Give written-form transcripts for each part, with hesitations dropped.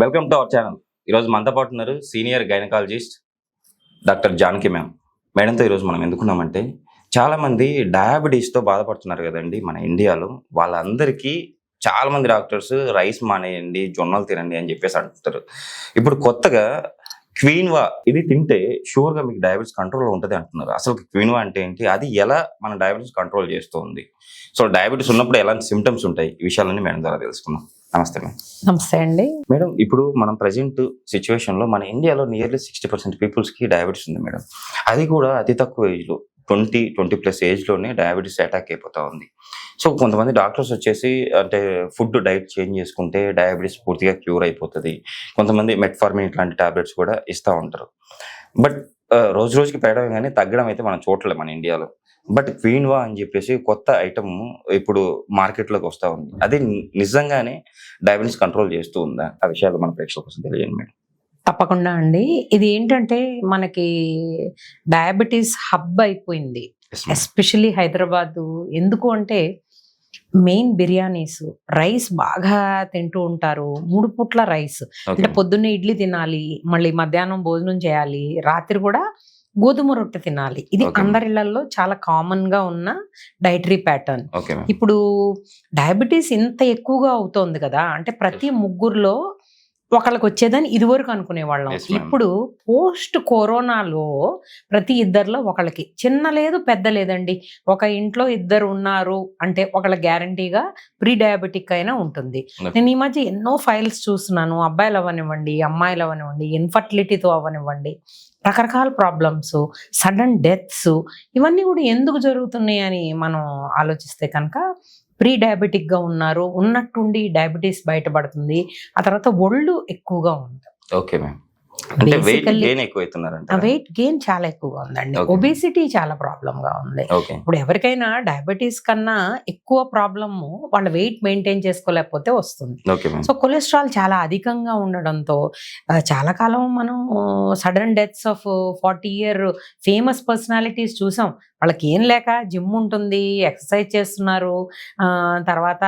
Welcome to our channel. ఈరోజు మనతో పాటు ఉన్నారు senior gynaecologist doctor Janaki ma'am. మేడంతో ఈరోజు మనం ఎందుకున్నామంటే, చాలామంది డయాబెటీస్తో బాధపడుతున్నారు కదండి మన ఇండియాలో. వాళ్ళందరికీ చాలామంది డాక్టర్స్ రైస్ మానేయండి, జొన్నలు తినండి అని చెప్పేసి అంటుంటారు. ఇప్పుడు కొత్తగా క్వీన్వా ఇది తింటే షూర్గా మీకు డయాబెటీస్ కంట్రోల్లో ఉంటుంది అంటున్నారు. అసలు క్వీన్వా అంటే ఏంటి, అది ఎలా మన డయాబెటీస్ కంట్రోల్ చేస్తుంది, సో డయాబెటీస్ ఉన్నప్పుడు ఎలాంటి సిమ్టమ్స్ ఉంటాయి, ఈ విషయాలన్నీ మేడం ద్వారా తెలుసుకుందాం. నమస్తే మేడం. నమస్తే అండి. మేడం, ఇప్పుడు మనం ప్రజెంట్ సిచ్యువేషన్లో మన ఇండియాలో నియర్లీ 60% పీపుల్స్కి డయాబెటీస్ ఉంది మేడం. అది కూడా అతి తక్కువ ఏజ్లో 20+ ఏజ్లోనే డయాబెటీస్ అటాక్ అయిపోతూ ఉంది. సో కొంతమంది డాక్టర్స్ వచ్చేసి అంటే ఫుడ్ డైట్ చేంజ్ చేసుకుంటే డయాబెటీస్ పూర్తిగా క్యూర్ అయిపోతుంది, కొంతమంది మెట్ఫార్మిన్ ఇట్లాంటి టాబ్లెట్స్ కూడా ఇస్తూ ఉంటారు. బట్ రోజు రోజుకి పెరగడం కానీ తగ్గడం అయితే మనం చూడలేదు మన ఇండియాలో. బట్ క్వీన్వా అని చెప్పేసి కొత్త ఐటమ్ ఇప్పుడు మార్కెట్లోకి వస్తూ ఉంది. అది నిజంగానే డయాబెటీస్ కంట్రోల్ చేస్తూ ఉందా? ఆ విషయాలు మన ప్రేక్షకుల కోసం తెలియజేయండి మేడం. తప్పకుండా అండి. ఇది ఏంటంటే మనకి డయాబెటీస్ హబ్ అయిపోయింది, Yes, ma'am. ఎస్పెషల్లీ హైదరాబాద్. ఎందుకు అంటే మెయిన్ బిర్యానీస్, రైస్ బాగా తింటూ ఉంటారు. 3 పూట్ల రైస్, Okay. అంటే పొద్దున్నే ఇడ్లీ తినాలి, మళ్ళీ మధ్యాహ్నం భోజనం చేయాలి, రాత్రి కూడా గోధుమ రొట్టె తినాలి. ఇది Okay. అందరిళ్లలో చాలా కామన్ గా ఉన్న డైటరీ ప్యాటర్న్. Okay ma'am. ఇప్పుడు డయాబెటీస్ ఇంత ఎక్కువగా అవుతోంది కదా, అంటే ప్రతి ముగ్గురులో ఒకళ్ళకి వచ్చేదని ఇదివరకు అనుకునేవాళ్ళం. Yes, ma'am. ఇప్పుడు పోస్ట్ కరోనాలో ప్రతి ఇద్దరిలో ఒకళ్ళకి, చిన్న లేదు పెద్ద లేదండి, ఒక ఇంట్లో ఇద్దరు ఉన్నారు అంటే ఒకళ్ళ గ్యారంటీగా ప్రీ డయాబెటిక్ అయినా ఉంటుంది. Okay. నేను ఈ మధ్య ఎన్నో ఫైల్స్ చూస్తున్నాను, అబ్బాయిలు అవనివ్వండి, అమ్మాయిలు అవనివ్వండి, ఇన్ఫర్టిలిటీతో అవనివ్వండి, రకరకాల ప్రాబ్లమ్స్, సడన్ డెత్స్, ఇవన్నీ కూడా ఎందుకు జరుగుతున్నాయి అని మనం ఆలోచిస్తే కనుక ప్రీ డయాబెటిక్ గా ఉన్నారు, ఉన్నట్టుండి డయాబెటీస్ బయటపడుతుంది, ఆ తర్వాత ఒళ్ళు ఎక్కువగా ఉంది. Okay ma'am. అంటే వెయిట్ Basically, గెయిన్ ఎక్కువ అవుతున్నారంట. వెయిట్ గెయిన్ చాలా ఎక్కువగా ఉందండి. Okay. ఒబేసిటీ చాలా ప్రాబ్లం గా ఉంది. ఓకే. ఇప్పుడు ఎవరికైనా డయాబెటీస్ కన్నా ఎక్కువ ప్రాబ్లమ్ వాళ్ళ వెయిట్ మెయింటైన్ చేసుకోలేకపోతే వస్తుంది. Okay ma'am. సో కొలెస్ట్రాల్ చాలా అధికంగా ఉండడంతో చాలా కాలం మనం sudden deaths of 40-year famous personalities చూసాం. వాళ్ళకి ఏం లేక జిమ్ ఉంటుంది, ఎక్సర్సైజ్ చేస్తున్నారు, తర్వాత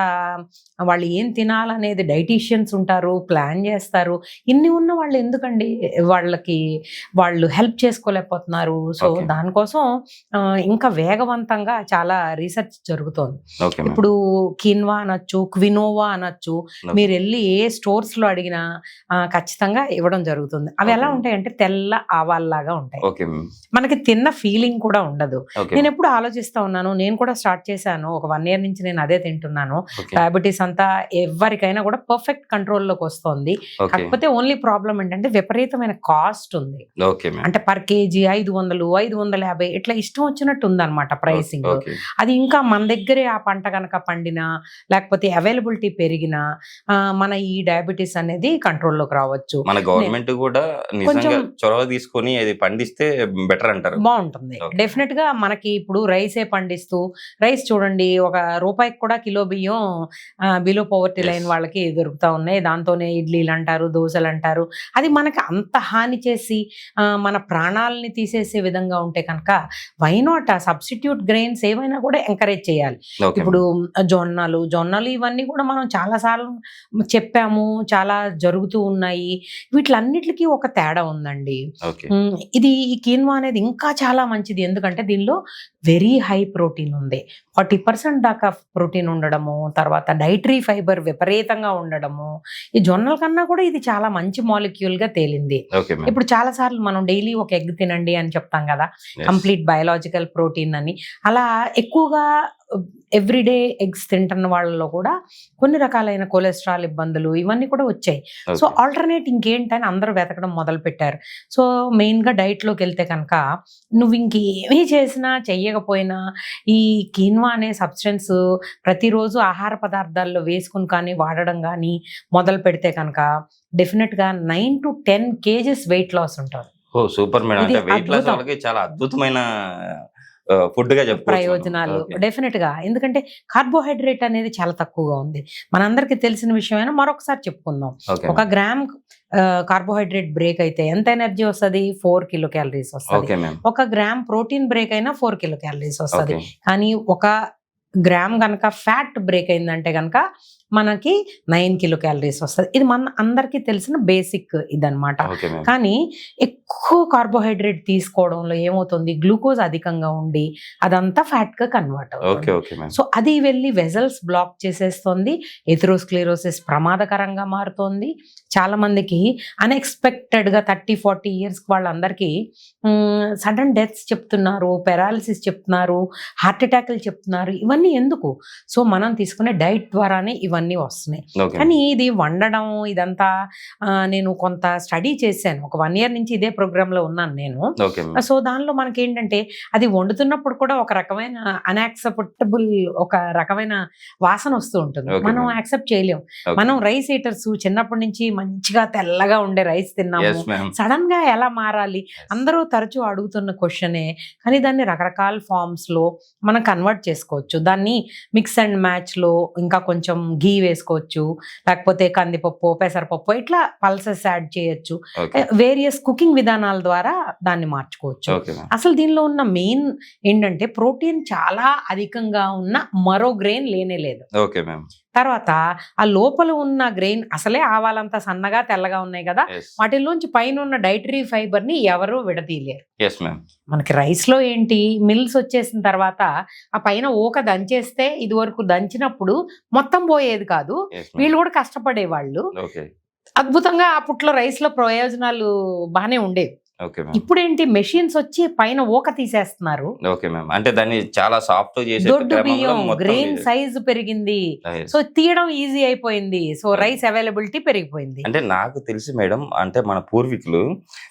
వాళ్ళు ఏం తినాలనేది డైటీషియన్స్ ఉంటారు, ప్లాన్ చేస్తారు. ఇన్ని ఉన్న వాళ్ళు ఎందుకండి వాళ్ళు హెల్ప్ చేసుకోలేకపోతున్నారు. So Okay. దానికోసం ఇంకా వేగవంతంగా చాలా రీసెర్చ్ జరుగుతోంది. Okay ma'am. ఇప్పుడు కిన్వా అనొచ్చు, క్వినోవా అనొచ్చు, మీరు వెళ్ళి ఏ స్టోర్స్ లో అడిగినా ఖచ్చితంగా ఇవ్వడం జరుగుతుంది. అవి ఎలా Okay. ఉంటాయంటే తెల్ల ఆవాల్లాగా ఉంటాయి, ఓకే మ్యామ్. మనకి తిన్న ఫీలింగ్ కూడా ఉండదు. ఓకే. నేను ఎప్పుడు ఆలోచిస్తా ఉన్నాను, నేను కూడా స్టార్ట్ చేశాను, ఒక 1 year నుంచి నేను అదే తింటున్నాను. ఓకే. డయాబెటీస్ అంతా ఎవరికైనా కూడా పర్ఫెక్ట్ కంట్రోల్లోకి వస్తుంది. ఓకే. కాకపోతే ఓన్లీ ప్రాబ్లం ఏంటంటే విపరీతమైన కాస్ట్ ఉంది. Okay ma'am. అంటే పర్ కేజీ 500, 550 ఇట్లా ఇష్టం వచ్చినట్టు ఉందన్నమాట ప్రైసింగ్. ఓకే. అది ఇంకా మన దగ్గరే ఆ పంట కనుక పండినా, లేకపోతే అవైలబిలిటీ పెరిగినా మన ఈ డయాబెటీస్ అనేది కంట్రోల్లోకి రావచ్చు. మన గవర్నమెంట్ కూడా నిజంగా కొంచెం చొరవ తీసుకొని అది పండిస్తే బెటర్ అంటారు. బాగుంటుంది. Okay. డెఫినెట్ గా మనకి ఇప్పుడు రైసే పండిస్తూ, రైస్ చూడండి ₹1 కూడా కిలో బియ్యం బిలో పవర్టీ లైన్ Yes. వాళ్ళకి దొరుకుతా ఉన్నాయి. దాంతోనే ఇడ్లీలు అంటారు, దోశలు అంటారు. అది మనకి అంత హాని చేసి మన ప్రాణాలని తీసేసే విధంగా ఉంటే కనుక వై నాట్ ఆ సబ్స్టిట్యూట్ గ్రెయిన్స్ ఏమైనా కూడా ఎంకరేజ్ చేయాలి. ఓకే ఇప్పుడు జొన్నలు ఇవన్నీ కూడా మనం చాలాసార్లు చెప్పాము, చాలా జరుగుతూ ఉన్నాయి. వీటిలన్నిటికీ ఒక తేడా ఉందండి. ఓకే. ఇది ఈ కీన్వా అనేది ఇంకా చాలా మంచిది, ఎందుకంటే దీనిలో వెరీ హై ప్రోటీన్ ఉంది. 40% దాకా ప్రోటీన్ ఉండడము, తర్వాత డైటరీ ఫైబర్ విపరీతంగా ఉండడము, ఈ జొన్నల కన్నా కూడా ఇది చాలా మంచి మాలిక్యూల్ గా తేలింది. Okay ma'am. ఇప్పుడు చాలా సార్లు మనం డైలీ ఒక ఎగ్ తినండి అని చెప్తాం కదా, Yes. కంప్లీట్ బయలాజికల్ ప్రోటీన్ అని. అలా ఎక్కువగా ఎవ్రీడే ఎగ్స్ తింటున్న వాళ్ళలో కూడా కొన్ని రకాలైన కొలెస్ట్రాల్ ఇబ్బందులు ఇవన్నీ కూడా వచ్చాయి. So okay. ఆల్టర్నేట్ ఇంకేంటని అందరూ వెతకడం మొదలు పెట్టారు. సో మెయిన్గా డైట్లోకి వెళ్తే కనుక నువ్వు ఇంకేమీ చేసినా చెయ్యకపోయినా ఈ కీన్వా అనే సబ్స్టెన్స్ ప్రతిరోజు ఆహార పదార్థాల్లో వేసుకుని కానీ వాడడం కానీ మొదలు పెడితే కనుక డెఫినెట్గా 9 to 10 kgs వెయిట్ లాస్ ఉంటుంది. ఓ సూపర్ మేడం. ఇది అంటే వెయిట్ లాస్ అద్భుతం. వాళ్ళకి చాలా అద్భుతమైన ఫుడ్ గా చెప్పుకోవచ్చు మనం. ప్రయోజనాలు ఓకే. డెఫినెట్ గా, ఎందుకంటే కార్బోహైడ్రేట్ అనేది చాలా తక్కువగా ఉంది. మనందరికీ తెలిసిన విషయమైనా మరొకసారి చెప్పుకుందాం. ఓకే 1 గ్రామ్ కార్బోహైడ్రేట్ బ్రేక్ అయితే ఎంత ఎనర్జీ వస్తుంది? 4 kcal వస్తుంది. Okay ma'am. 1 gram protein break అయినా 4 kcal వస్తుంది. ఓకే. కానీ 1 గ్రామ్ కనుక ఫ్యాట్ బ్రేక్ అయిందంటే కనుక మనకి 9 కిలో క్యాలరీస్ వస్తుంది. ఇది మన అందరికీ తెలిసిన బేసిక్ ఇదనమాట. Okay ma'am. కానీ ఎక్కువ కార్బోహైడ్రేట్ తీసుకోవడంలో ఏమవుతుంది, గ్లూకోజ్ అధికంగా ఉండి అదంతా ఫ్యాట్ గా కన్వర్ట్ ఓకే అవుతుంది. Okay ma'am. సో అది వెళ్ళి వెజల్స్ బ్లాక్ చేసేస్తుంది, ఎథెరోస్క్లెరోసిస్ ప్రమాదకరంగా మారుతోంది. చాలా మందికి అన్ఎక్స్పెక్టెడ్ గా 30-40 ఇయర్స్ వాళ్ళందరికీ సడన్ డెత్స్ చెప్తున్నారు, పెరాలిసిస్ చెప్తున్నారు, హార్ట్ అటాక్లు చెప్తున్నారు. ఇవన్నీ ఎందుకు? సో మనం తీసుకునే డైట్ ద్వారానే ఇవన్నీ వస్తున్నాయి. ఓకే కానీ ఇది వండడం ఇదంతా నేను కొంత స్టడీ చేశాను. ఒక 1 year నుంచి ఇదే ప్రోగ్రామ్ లో ఉన్నాను నేను. Okay ma'am. సో దానిలో మనకి ఏంటంటే అది వండుతున్నప్పుడు కూడా ఒక రకమైన అన్యాక్సెప్టబుల్, ఒక రకమైన వాసన వస్తూ ఉంటుంది. Okay, మనం ma'am. యాక్సెప్ట్ చేయలేం. ఓకే. మనం రైస్ ఈటర్స్ చిన్నప్పటి నుంచి మంచిగా తెల్లగా ఉండే రైస్ తిన్నాము, ఎస్ మ్యామ్. సడన్ గా ఎలా మారాలి? అందరూ తరచూ అడుగుతున్న క్వశ్చనే. కానీ దాన్ని రకరకాల ఫార్మ్స్ లో మనం కన్వర్ట్ చేసుకోవచ్చు. దాన్ని మిక్స్ అండ్ మ్యాచ్ లో ఇంకా కొంచెం ఘీ వేసుకోవచ్చు, లేకపోతే కందిపప్పు, పెసరపప్పు ఇట్లా పల్సెస్ యాడ్ చేయొచ్చు. ఓకే వేరియస్ కుకింగ్ విధానాల ద్వారా దాన్ని మార్చుకోవచ్చు. Okay ma'am. అసలు దీనిలో ఉన్న మెయిన్ ఏంటంటే ప్రోటీన్ చాలా అధికంగా ఉన్న మరో గ్రెయిన్ లేనే లేదు. Okay ma'am. తర్వాత ఆ లోపల ఉన్న గ్రెయిన్ అసలే ఆవాలంత సన్నగా తెల్లగా ఉన్నాయి కదా, ఎస్ వాటిలోంచి పైన ఉన్న డైటరీ ఫైబర్ ని ఎవరు విడదీయలేరు. Yes ma'am. మనకి రైస్ లో ఏంటి, మిల్స్ వచ్చేసిన తర్వాత ఆ పైన ఊక దంచేస్తే ఇది వరకు దంచినప్పుడు మొత్తం పోయేది కాదు, ఎస్ మ్యామ్. వీళ్ళు కూడా కష్టపడేవాళ్ళు. ఓకే అద్భుతంగా అప్పట్లో రైస్ లో ప్రయోజనాలు బాగానే ఉండేవి. Okay ma'am. ఇప్పుడేంటి, మెషిన్స్ వచ్చి పైన ఊక తీసేస్తున్నారు. Okay ma'am. అంటే దాన్ని చాలా సాఫ్ట్ చేసే దొడ్డు క్రమంలో బియ్యం మొత్తం గ్రెయిన్ తీసేసి- సైజ్ పెరిగింది, Yes. సో తీయడం ఈజీ అయిపోయింది, సో రైస్ అవైలబిలిటీ పెరిగిపోయింది. అంటే నాకు తెలిసి మేడం, అంటే మన పూర్వీకులు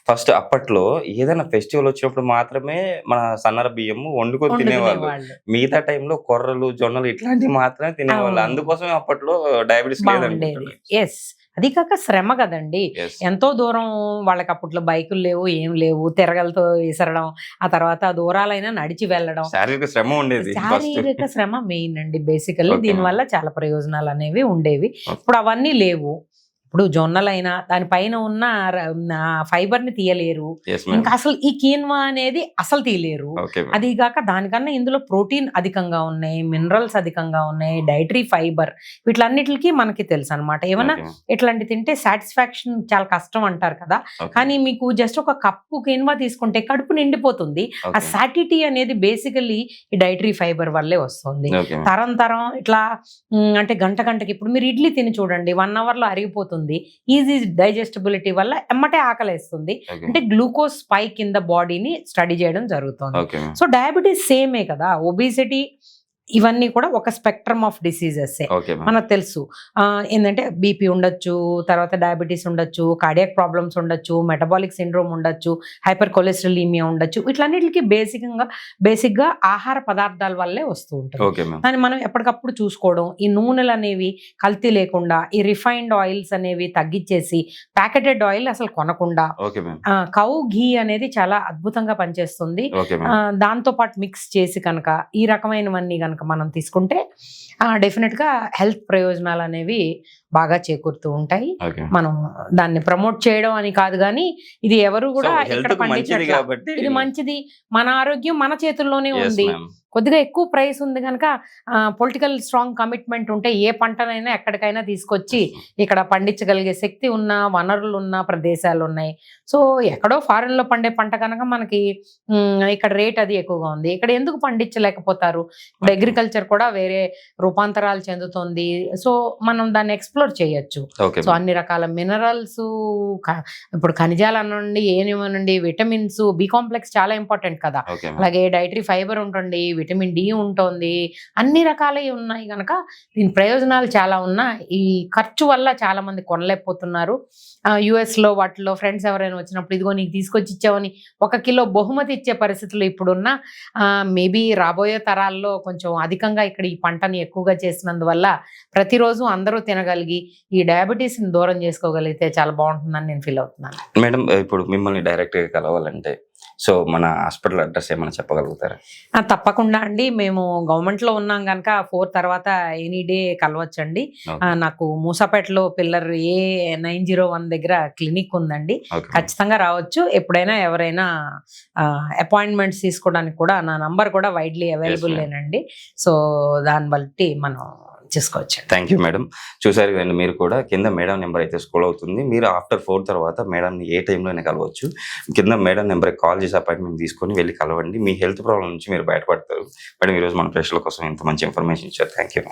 ఫస్ట్ అప్పట్లో ఏదైనా ఫెస్టివల్ వచ్చినప్పుడు మాత్రమే మన సన్నర బియ్యము వండుకొని తినేవాళ్ళు. వండుకునేవాళ్ళు. మిగతా టైంలో కొర్రలు, జొన్నలు ఇట్లాంటివి మాత్రమే తినేవాళ్ళు. అవును. అందుకోసమే అప్పట్లో డయాబెటీస్ బాగుండేది. లేదనుకుంటున్నాను. ఎస్, అది కాక శ్రమ కదండి. Yes. ఎంతో దూరం వాళ్ళకి అప్పట్లో బైకులు లేవు, ఏం లేవు, తిరగలతో విసరడం, ఆ తర్వాత దూరాలైనా నడిచి వెళ్ళడం, శారీరక శ్రమ ఉండేది ఫస్ట్. శారీరక శ్రమ మెయిన్ అండి బేసికల్లీ. Okay, దీని వల్ల చాలా ప్రయోజనాలు అనేవి ఉండేవి. ఇప్పుడు అవన్నీ లేవు. ఇప్పుడు జొన్నలైనా దానిపైన ఉన్న ఫైబర్ ని తీయలేరు, Yes, ma'am. ఇంకా అసలు ఈ కీన్వా అనేది అసలు తీయలేరు. Okay, ma'am. అది కాక దానికన్నా ఇందులో ప్రోటీన్ అధికంగా ఉన్నాయి, మినరల్స్ అధికంగా ఉన్నాయి, డైటరీ ఫైబర్, వీటిలన్నిటికీ మనకి తెలుసు అనమాట. ఏమన్నా Okay, ma'am. ఇట్లాంటి తింటే సాటిస్ఫాక్షన్ చాలా కష్టం అంటారు కదా, Okay. కానీ మీకు జస్ట్ ఒక కప్పు కిన్వా తీసుకుంటే కడుపు నిండిపోతుంది. ఆ Okay. సాటిటీ అనేది బేసికల్లీ ఈ డైటరీ ఫైబర్ వల్లే వస్తుంది. Okay, ma'am. తరం తరం ఇట్లా అంటే గంటకి ఇప్పుడు మీరు ఇడ్లీ తిని చూడండి, 1 hour లో అరిగిపోతుంది. ఈజీ డైజెస్టిబిలిటీ వల్ల ఎమ్మటే ఆకలేస్తుంది. Okay. అంటే గ్లూకోజ్ స్పైక్ ఇన్ ద బాడీని స్టడీ చేయడం జరుగుతుంది. Okay, ma'am. సో డయాబెటీస్ సేమే కదా, ఒబిసిటీ ఇవన్నీ కూడా ఒక spectrum of diseases. Okay, ma'am. మనకు తెలుసు ఏంటంటే బీపీ ఉండొచ్చు, తర్వాత డయాబెటీస్ ఉండొచ్చు, కార్డియాక్ ప్రాబ్లమ్స్ ఉండొచ్చు, మెటబాలిక్ సిండ్రోమ్ ఉండొచ్చు, హైపర్ కొలెస్ట్రాలీమియా ఉండొచ్చు. వీటన్నిటికీ బేసిక్గా ఆహార పదార్థాల వల్లే వస్తూ ఉంటుంది. Okay, ma'am. కానీ మనం ఎప్పటికప్పుడు చూసుకోవడం, ఈ నూనెలు అనేవి కల్తీ లేకుండా, ఈ రిఫైన్డ్ ఆయిల్స్ అనేవి తగ్గించేసి ప్యాకెటెడ్ ఆయిల్ అసలు కొనకుండా, Okay, ma'am. కౌ ఘీ అనేది చాలా అద్భుతంగా పనిచేస్తుంది. Okay, ma'am. దాంతో పాటు మిక్స్ చేసి కనుక ఈ రకమైనవన్నీ కనుక మనం తీసుకుంటే డెఫినెట్ గా హెల్త్ ప్రయోజనాలు అనేవి బాగా చేకూరుతూ ఉంటాయి. Okay. మనం దాన్ని ప్రమోట్ చేయడం అని కాదు, కానీ ఇది ఎవరు కూడా So, health ఇక్కడ కు మంచిది పండించట్లా. కాబట్టి ఇది మంచిది, మన ఆరోగ్యం మన చేతుల్లోనే Yes, ఉంది. ma'am. కొద్దిగా ఎక్కువ ప్రైస్ ఉంది కనుక పొలిటికల్ స్ట్రాంగ్ కమిట్మెంట్ ఉంటే ఏ పంటనైనా ఎక్కడికైనా తీసుకొచ్చి ఇక్కడ పండించగలిగే శక్తి ఉన్న వనరులు ఉన్న ప్రదేశాలు ఉన్నాయి. సో ఎక్కడో ఫారెన్ లో పండే పంట కనుక మనకి ఇక్కడ రేట్ అది ఎక్కువగా ఉంది, ఇక్కడ ఎందుకు పండించలేకపోతారు? ఇప్పుడు అగ్రికల్చర్ కూడా వేరే రూపాంతరాలు చెందుతుంది. సో మనం దాన్ని ఎక్స్ప్లోర్ చేయొచ్చు. Okay, so ma'am. అన్ని రకాల మినరల్స్, ఇప్పుడు ఖనిజాలు అనండి, ఏనివనండి, విటమిన్స్, బి కాంప్లెక్స్ చాలా ఇంపార్టెంట్ కదా, Okay, ma'am. అలాగే డైటరీ ఫైబర్ ఉంటుంది, విటమిన్ డి ఉంటుంది, అన్ని రకాలవి ఉన్నాయి కనుక దీని ప్రయోజనాలు చాలా ఉన్నా ఈ ఖర్చు వల్ల చాలా మంది కొనలేకపోతున్నారు. యుఎస్ లో వాటిలో ఫ్రెండ్స్ ఎవరైనా వచ్చినప్పుడు ఇదిగో నీకు తీసుకొచ్చి ఇచ్చామని 1 కిలో బహుమతి ఇచ్చే పరిస్థితులు ఇప్పుడున్న మేబీ రాబోయే తరాల్లో కొంచెం అధికంగా ఇక్కడ ఈ పంటని ఎక్కువగా చేసినందువల్ల ప్రతిరోజు అందరూ తినగలిగి ఈ డయాబెటీస్ ని దూరం చేసుకోగలిగితే చాలా బాగుంటుందని నేను ఫీల్ అవుతున్నాను. మేడం, ఇప్పుడు మిమ్మల్ని డైరెక్ట్ గా కలవాలంటే సో మన హాస్పిటల్ అడ్రస్ ఏమైనా చెప్పగలుగుతారా? తప్పకుండా అండి, మేము గవర్నమెంట్ లో ఉన్నాం కనుక 4 తర్వాత ఎనీ డే కలవచ్చండి. Okay. నాకు మూసాపేటలో పిల్లర్ A901 దగ్గర క్లినిక్ ఉందండి, Okay. ఖచ్చితంగా రావచ్చు. ఎప్పుడైనా ఎవరైనా అపాయింట్మెంట్స్ తీసుకోవడానికి కూడా నా నంబర్ కూడా వైడ్లీ అవైలబుల్ ma'am. లేనండి. సో దాన్ని బట్టి మనం చేసుకోవచ్చు. Thank you madam. చూసారు కదండి మీరు కూడా, కింద మేడం నెంబర్ అయితే స్క్రోల్ అవుతుంది. మీరు ఆఫ్టర్ 4 తర్వాత మేడంని ఏ టైంలోనే కలవచ్చు. కింద మేడం నెంబర్కి కాల్ చేసి అపాయింట్మెంట్ తీసుకొని వెళ్ళి కలవండి. మీ హెల్త్ ప్రాబ్లం నుంచి మీరు బయటపడతారు. మేడం ఈరోజు మన ప్రేక్షకుల కోసం ఇంత మంచి ఇన్ఫర్మేషన్ ఇచ్చారు. Thank you.